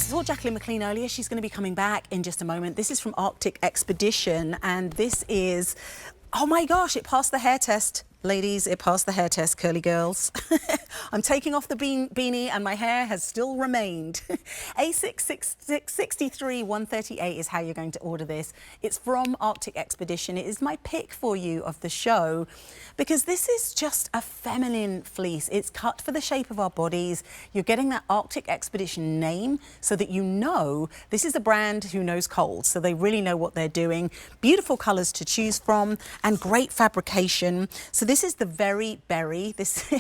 saw Jacqueline McLean earlier. She's going to be coming back in just a moment. This is from Arctic Expedition, and this is, oh my gosh, it passed the hair test. Ladies, it passed the hair test, curly girls. I'm taking off the beanie and my hair has still remained. A663-138 is how you're going to order this. It's from Arctic Expedition. It is my pick for you of the show because this is just a feminine fleece. It's cut for the shape of our bodies. You're getting that Arctic Expedition name so that you know this is a brand who knows cold, so they really know what they're doing. Beautiful colors to choose from and great fabrication. So this is the Very Berry. This,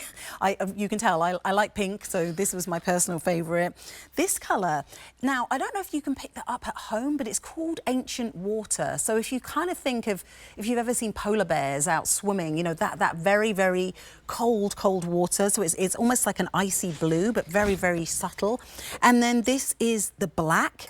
you can tell I like pink, so this was my personal favorite. This color, now I don't know if you can pick that up at home, but it's called Ancient Water. So if you kind of think of, if you've ever seen polar bears out swimming, you know, that very, very cold water. So it's almost like an icy blue, but very, very subtle. And then this is the black.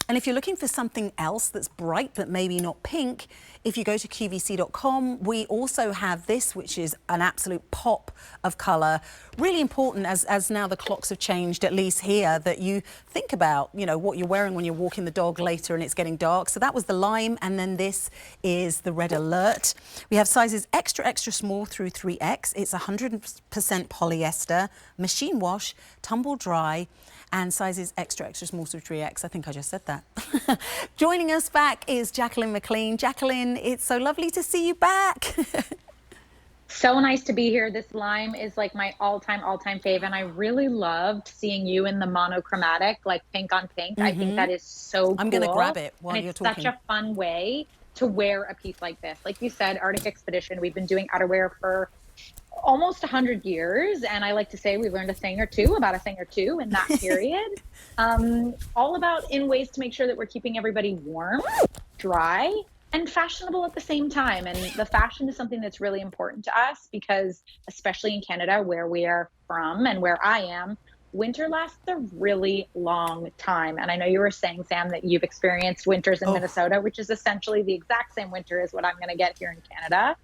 And if you're looking for something else that's bright but maybe not pink, if you go to QVC.com, we also have this, which is an absolute pop of colour. Really important as now the clocks have changed, at least here, that you think about, you know, what you're wearing when you're walking the dog later and it's getting dark. So that was the lime, and then this is the red alert. We have sizes extra, extra small through 3X. It's 100% polyester, machine wash, tumble dry, and sizes extra, extra small through 3X. I think I just said that. Joining us back is Jacqueline McLean. Jacqueline, it's so lovely to see you back. So nice to be here. This lime is like my all-time fave, and I really loved seeing you in the monochromatic, like pink on pink. I think that is so cool. I'm going to grab it while you're talking. It's such a fun way to wear a piece like this. Like you said, Arctic Expedition, we've been doing outerwear for almost 100 years, and I like to say we learned a thing or two in that period. All about in ways to make sure that we're keeping everybody warm, dry, and fashionable at the same time. And the fashion is something that's really important to us because, especially in Canada, where we are from and where I am, winter lasts a really long time. And I know you were saying, Sam, that you've experienced winters in Minnesota, which is essentially the exact same winter as what I'm going to get here in Canada.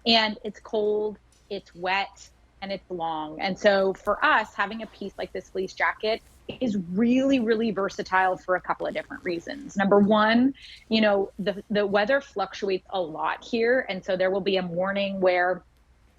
And it's cold, it's wet, and it's long. And so for us, having a piece like this fleece jacket is really, really versatile for a couple of different reasons. Number one, you know, the weather fluctuates a lot here. And so there will be a morning where,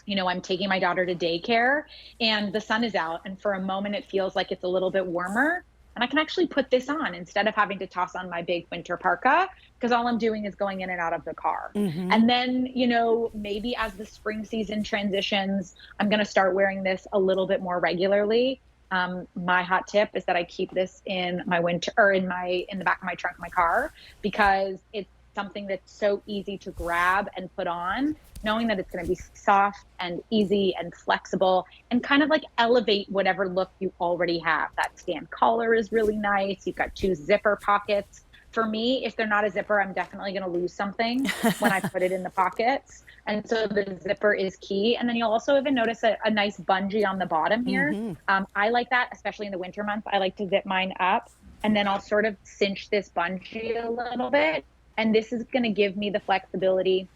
you know, I'm taking my daughter to daycare and the sun is out, and for a moment it feels like it's a little bit warmer. And I can actually put this on instead of having to toss on my big winter parka, because all I'm doing is going in and out of the car. And then, you know, maybe as the spring season transitions, I'm going to start wearing this a little bit more regularly. My hot tip is that I keep this in my winter, or in the back of my trunk of my car, because it's something that's so easy to grab and put on, knowing that it's going to be soft and easy and flexible and kind of like elevate whatever look you already have. That stand collar is really nice. You've got 2 zipper pockets. For me, if they're not a zipper, I'm definitely going to lose something when I put it in the pockets. And so the zipper is key. And then you'll also even notice a nice bungee on the bottom here. I like that, especially in the winter months. I like to zip mine up, and then I'll sort of cinch this bungee a little bit. And this is going to give me the flexibility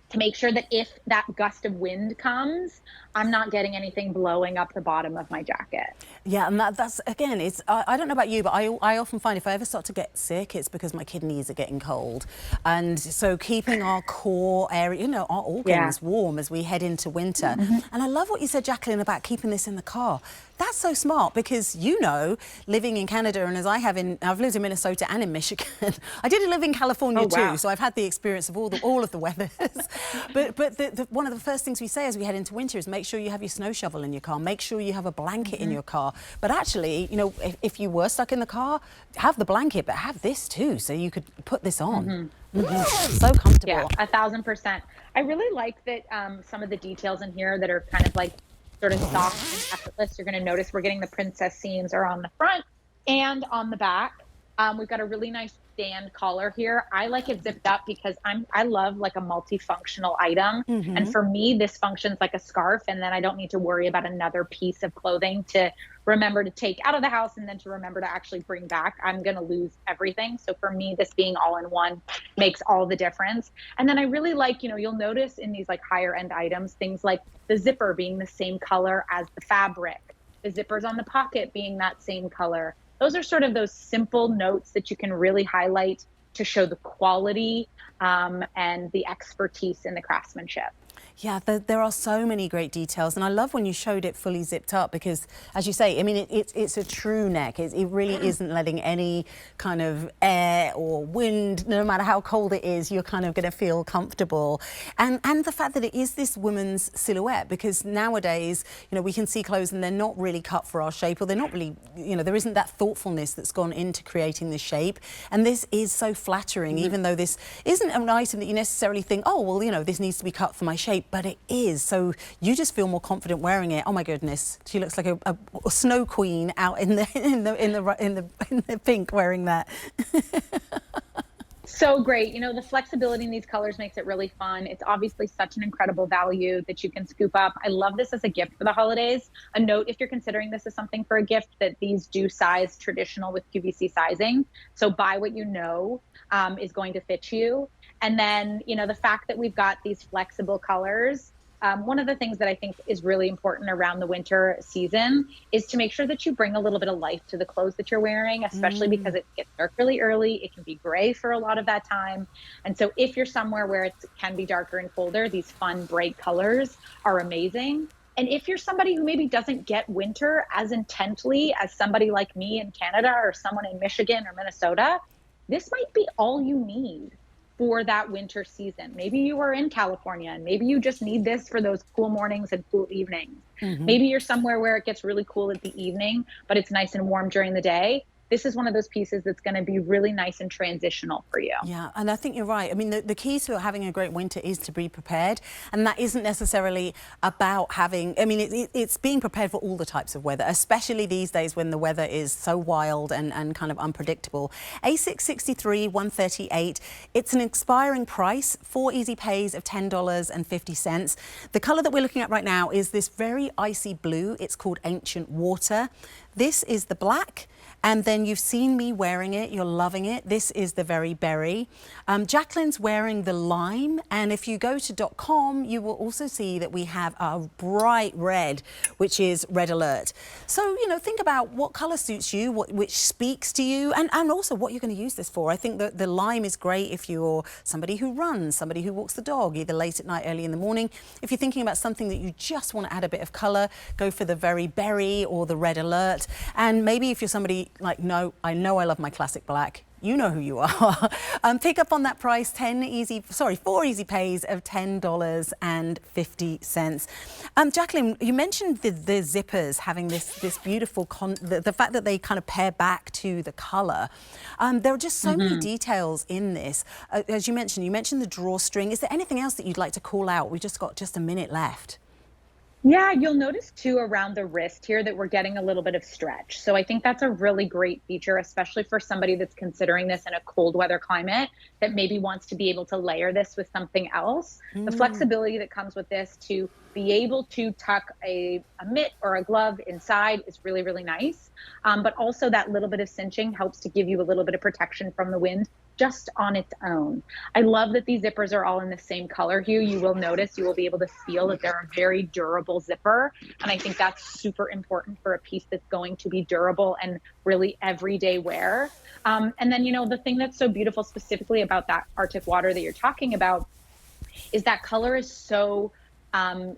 to make sure that if that gust of wind comes, I'm not getting anything blowing up the bottom of my jacket. Yeah, and that's again, it's, I don't know about you, but I often find if I ever start to get sick, it's because my kidneys are getting cold. And so keeping our core area, you know, our organs warm as we head into winter. And I love what you said, Jacqueline, about keeping this in the car. That's so smart because, you know, living in Canada, and as I've lived in Minnesota and in Michigan. I did live in California too, so I've had the experience of all of the weathers. But one of the first things we say as we head into winter is make sure you have your snow shovel in your car, make sure you have a blanket in your car. But actually, you know, if you were stuck in the car, have the blanket, but have this too, so you could put this on. So comfortable. Yeah, 1000%. I really like that some of the details in here that are kind of like sort of soft and effortless. You're going to notice we're getting the princess seams are on the front and on the back. We've got a really nice stand collar here. I like it zipped up because I love like a multifunctional item. And for me, this functions like a scarf, and then I don't need to worry about another piece of clothing to remember to take out of the house and then to remember to actually bring back. I'm going to lose everything. So for me, this being all in one makes all the difference. And then I really like, you know, you'll notice in these like higher end items, things like the zipper being the same color as the fabric, the zippers on the pocket being that same color. Those are sort of those simple notes that you can really highlight to show the quality and the expertise in the craftsmanship. Yeah, there are so many great details, and I love when you showed it fully zipped up because, as you say, I mean, it's a true neck. It really isn't letting any kind of air or wind, no matter how cold it is, you're kind of going to feel comfortable. And the fact that it is this woman's silhouette, because nowadays, you know, we can see clothes and they're not really cut for our shape, or they're not really, you know, there isn't that thoughtfulness that's gone into creating the shape. And this is so flattering, even though this isn't an item that you necessarily think, oh, well, you know, this needs to be cut for my shape. But it is, so you just feel more confident wearing it. Oh my goodness, she looks like a snow queen out in the pink wearing that. So great. You know, the flexibility in these colors makes it really fun. It's obviously such an incredible value that you can scoop up. I love this as a gift for the holidays. A note, if you're considering this as something for a gift, that these do size traditional with QVC sizing. So buy what you know is going to fit you. And then, you know, the fact that we've got these flexible colors, one of the things that I think is really important around the winter season is to make sure that you bring a little bit of life to the clothes that you're wearing, especially because it gets dark really early. It can be gray for a lot of that time. And so if you're somewhere where it can be darker and colder, these fun, bright colors are amazing. And if you're somebody who maybe doesn't get winter as intently as somebody like me in Canada or someone in Michigan or Minnesota, this might be all you need for that winter season. Maybe you are in California and maybe you just need this for those cool mornings and cool evenings. Maybe you're somewhere where it gets really cool at the evening, but it's nice and warm during the day. This is one of those pieces that's going to be really nice and transitional for you. Yeah, and I think you're right. I mean, the key to having a great winter is to be prepared, and that isn't necessarily about having, I mean, it's being prepared for all the types of weather, especially these days when the weather is so wild and kind of unpredictable. A663 138, it's an expiring price, 4 easy pays of $10.50. The colour that we're looking at right now is this very icy blue. It's called Ancient Water. This is the black. And then you've seen me wearing it, you're loving it. This is the Very Berry. Jacqueline's wearing the lime, and if you go to .com, you will also see that we have a bright red, which is Red Alert. So, you know, think about what color suits you, which speaks to you, and also what you're going to use this for. I think that the lime is great if you're somebody who runs, somebody who walks the dog, either late at night, early in the morning. If you're thinking about something that you just want to add a bit of color, go for the Very Berry or the Red Alert. And maybe if you're somebody like, no, I know I love my classic black, you know who you are. Pick up on that price, 4 easy pays of $10.50. Jacqueline, you mentioned the zippers having this beautiful, the fact that they kind of pair back to the color. There are just so many details in this. As you mentioned the drawstring. Is there anything else that you'd like to call out? We've just got a minute left. Yeah, you'll notice too around the wrist here that we're getting a little bit of stretch. So I think that's a really great feature, especially for somebody that's considering this in a cold weather climate that maybe wants to be able to layer this with something else. The flexibility that comes with this to be able to tuck a mitt or a glove inside is really, really nice. But also that little bit of cinching helps to give you a little bit of protection from the wind just on its own. I love that these zippers are all in the same color hue. You will notice, you will be able to feel that they're a very durable zipper. And I think that's super important for a piece that's going to be durable and really everyday wear. And then, you know, the thing that's so beautiful specifically about that Arctic water that you're talking about is that color is so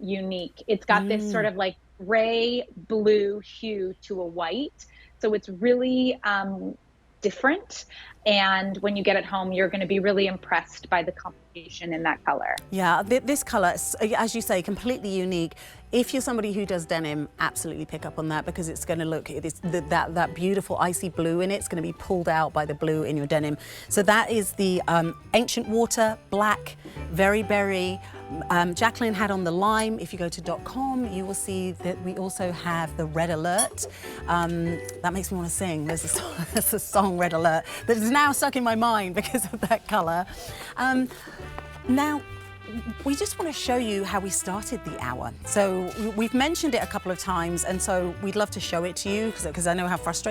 unique. It's got this sort of like gray blue hue to a white. So it's really different. And when you get it home, you're going to be really impressed by the combination in that color. Yeah, this color, as you say, completely unique. If you're somebody who does denim, absolutely pick up on that because it's going to look, that beautiful icy blue in it. It's going to be pulled out by the blue in your denim. So that is the Ancient Water, black, Very Berry. Jacqueline had on the lime. If you go to .com, you will see that we also have the Red Alert. That makes me want to sing. There's a song, Red Alert, that is now stuck in my mind because of that color. Now, we just want to show you how we started the hour. So we've mentioned it a couple of times, and so we'd love to show it to you because I know how frustrating